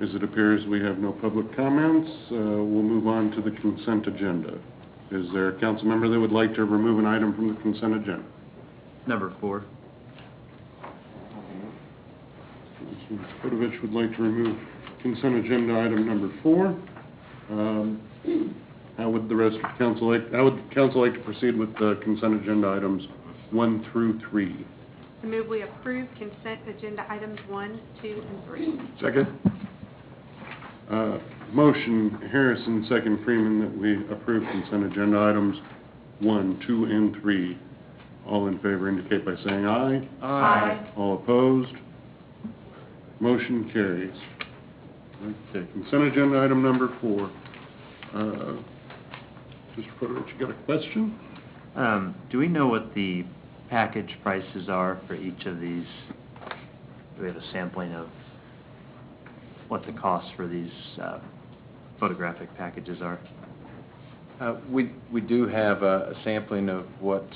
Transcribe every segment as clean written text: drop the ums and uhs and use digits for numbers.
As it appears we have no public comments, we'll move on to the consent agenda. Is there a council member that would like to remove an item from the consent agenda? Number 4. Mr. Fedovich would like to remove consent agenda item number 4. How would the rest of council like? How would council like to proceed with the consent agenda items 1 through 3? I move we approve consent agenda items 1, 2, and 3. Second. Motion Harrison, second Freeman, that we approve consent agenda items 1, 2, and 3. All in favor indicate by saying aye. Aye. All opposed? Motion carries. Okay, consent agenda item number 4. Mr. Fedovich, you got a question? Do we know what the package prices are for each of these? Do we have a sampling of what the costs for these photographic packages are? We do have a sampling of what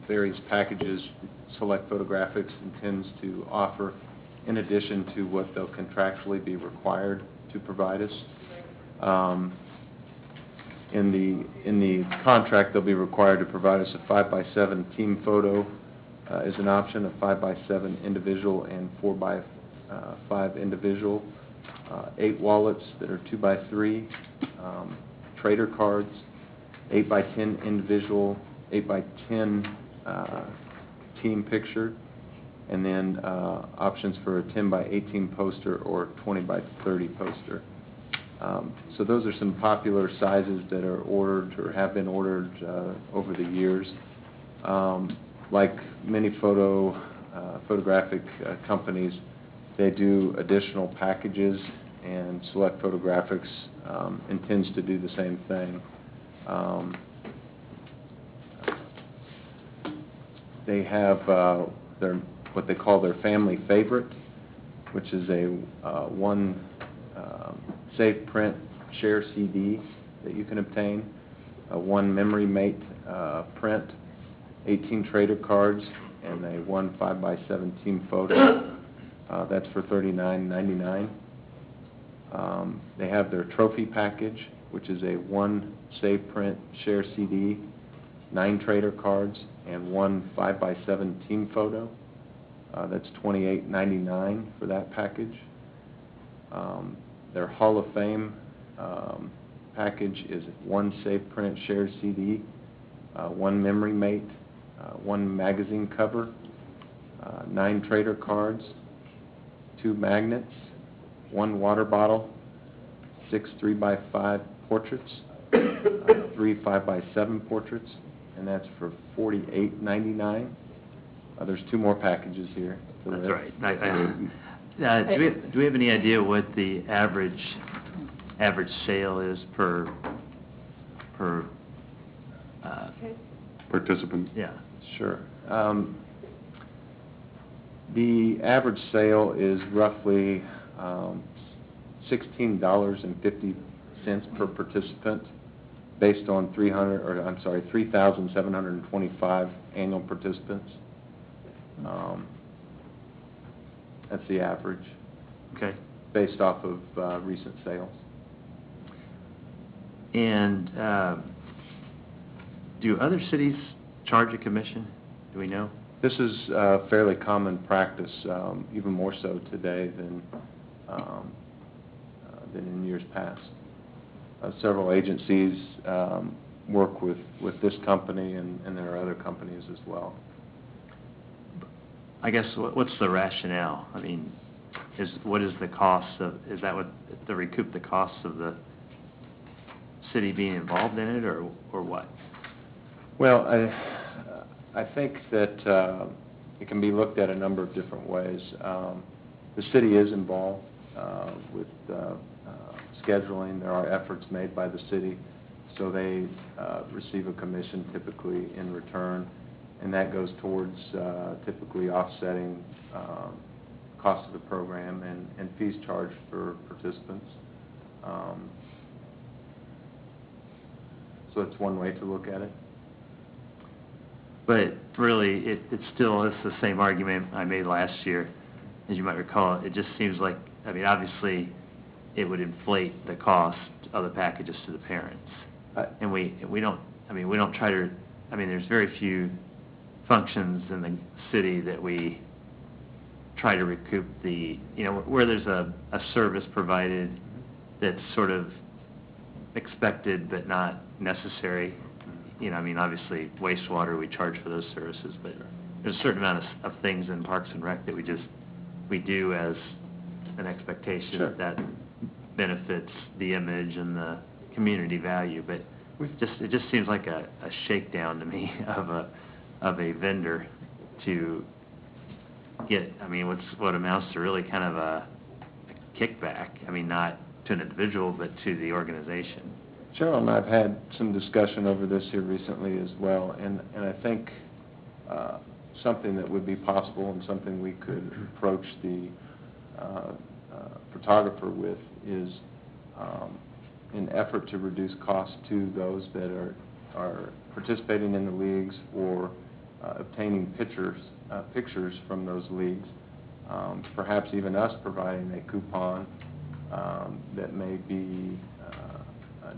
various packages Select Photographics intends to offer, in addition to what they'll contractually be required to provide us. In the contract, they'll be required to provide us a 5x7 team photo as an option, a 5x7 individual and 4x5 individual, 8 wallets that are 2x3, trader cards, 8x10 individual, 8x10 team picture, and then options for a 10x18 poster or 20x30 poster. So those are some popular sizes that are ordered or have been ordered over the years. Like many photographic companies, they do additional packages, and Select Photographics intends to do the same thing. They have what they call their family favorite, which is a one safe print share CD that you can obtain, one Memory Mate print, 18 trader cards, and a one 5x7 team photo. That's for $39.99. They have their trophy package, which is a one safe print share CD, 9 trader cards, and one 5x7 team photo. That's $28.99 for that package. Their Hall of Fame package is one safe print shared CD, one Memory Mate, one magazine cover, 9 trader cards, 2 magnets, 1 water bottle, 6 3x5 portraits, 3 5x7 portraits, and that's for $48.99. There's 2 more packages here. That's right. Do we have any idea what the average sale is per participant? Yeah. Sure. The average sale is roughly $16.50 per participant, based on 3,725 annual participants. That's the average. Okay. Based off of recent sales. And do other cities charge a commission? Do we know? This is fairly common practice, even more so today than in years past. Several agencies work with this company, and there are other companies as well. I guess what's the rationale? I mean, what is the cost of? Is that what to recoup the costs of the city being involved in it, or what? Well, I think that it can be looked at a number of different ways. The city is involved with scheduling. There are efforts made by the city, so they receive a commission typically in return, and that goes towards typically offsetting cost of the program and fees charged for participants. So it's one way to look at it. But really, it's the same argument I made last year. As you might recall, it just seems like I mean, obviously, it would inflate the cost of the packages to the parents. And we don't, I mean, we don't try to, I mean, there's very few functions in the city that we try to recoup the, you know, where there's a service provided that's sort of expected but not necessary. You know, I mean, obviously wastewater, we charge for those services, but there's a certain amount of things in Parks and Rec that we do as an expectation Sure. that benefits the image and the community value, but it just seems like a shakedown to me of a vendor to get, I mean, what amounts to really kind of a kickback. I mean, not to an individual, but to the organization. Cheryl and I have had some discussion over this here recently as well, and I think something that would be possible and something we could approach the photographer with is an effort to reduce costs to those that are participating in the leagues or obtaining pictures from those leagues. Perhaps even us providing a coupon that may be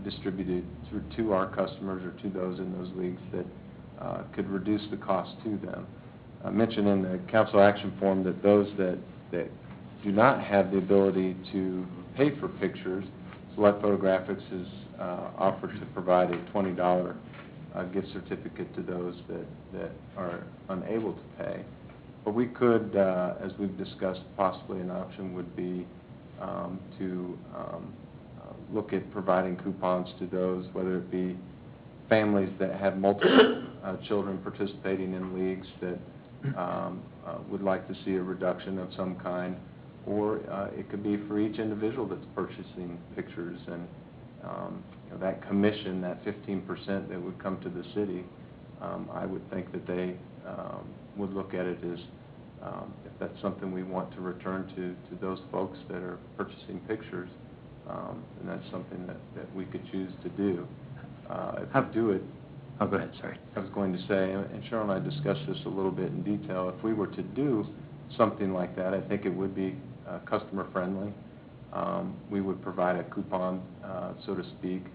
distributed to our customers or to those in those leagues that could reduce the cost to them. I mentioned in the council action form that those that do not have the ability to pay for pictures, Select Photographics is offered to provide a $20 gift certificate to those that are unable to pay. But we could, as we've discussed, possibly an option would be to look at providing coupons to those, whether it be families that have multiple children participating in leagues that would like to see a reduction of some kind, or it could be for each individual that's purchasing pictures, and you know, that commission, that 15% that would come to the city, I would think that they would look at it as if that's something we want to return to those folks that are purchasing pictures, and that's something that we could choose to do. If we do it, Oh, go ahead, sorry. I was going to say, and Cheryl and I discussed this a little bit in detail, if we were to do something like that, I think it would be customer friendly. We would provide a coupon, so to speak,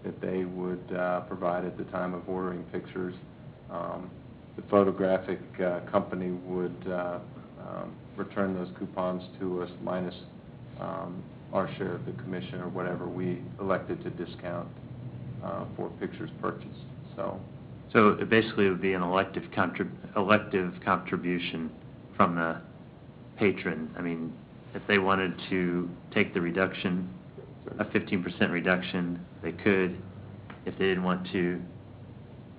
that they would provide at the time of ordering pictures. The photographic company would return those coupons to us minus our share of the commission or whatever we elected to discount for pictures purchased. So it basically would be an elective contribution from the patron. I mean, if they wanted to take the reduction, a 15% reduction, they could. If they didn't want to,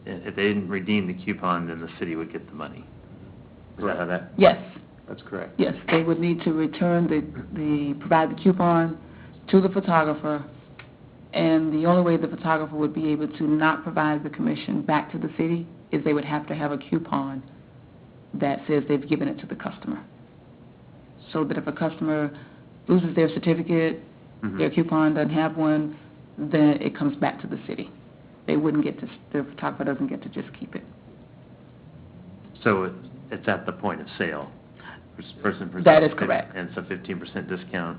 if they didn't redeem the coupon, then the city would get the money. Is that how that? Yes, That's correct. yes, they would need to return provide the coupon to the photographer, and the only way the photographer would be able to not provide the commission back to the city is they would have to have a coupon that says they've given it to the customer. So that if a customer loses their certificate, their coupon doesn't have one, then it comes back to the city. They wouldn't get to, the photographer doesn't get to just keep it. So it's at the point of sale. Person presents That is it, correct. And it's a 15% discount.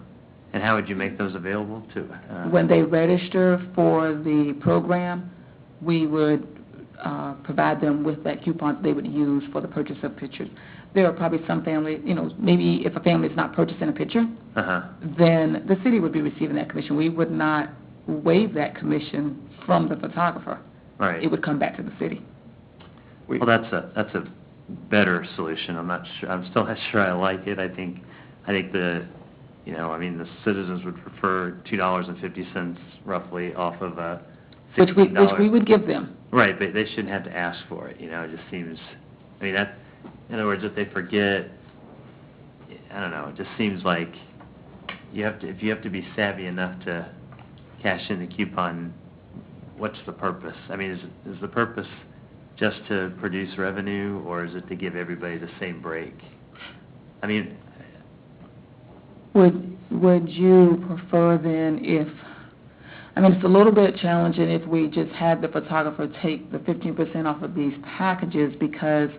And how would you make those available to? When they register for the program, we would provide them with that coupon they would use for the purchase of pictures. There are probably some families, you know, maybe if a family is not purchasing a picture, then the city would be receiving that commission. We would not waive that commission from the photographer. Right. It would come back to the city. Well, that's a better solution. I'm still not sure I like it. I think the, you know, I mean, the citizens would prefer $2.50 roughly off of a Which $16. we would give them. Right, but they shouldn't have to ask for it, you know, it just seems, I mean, that, in other words, if they forget, I don't know, it just seems like if you have to be savvy enough to cash in the coupon, what's the purpose? I mean, is the purpose just to produce revenue, or is it to give everybody the same break? I mean... Would you prefer then if, I mean, it's a little bit challenging if we just had the photographer take the 15% off of these packages, because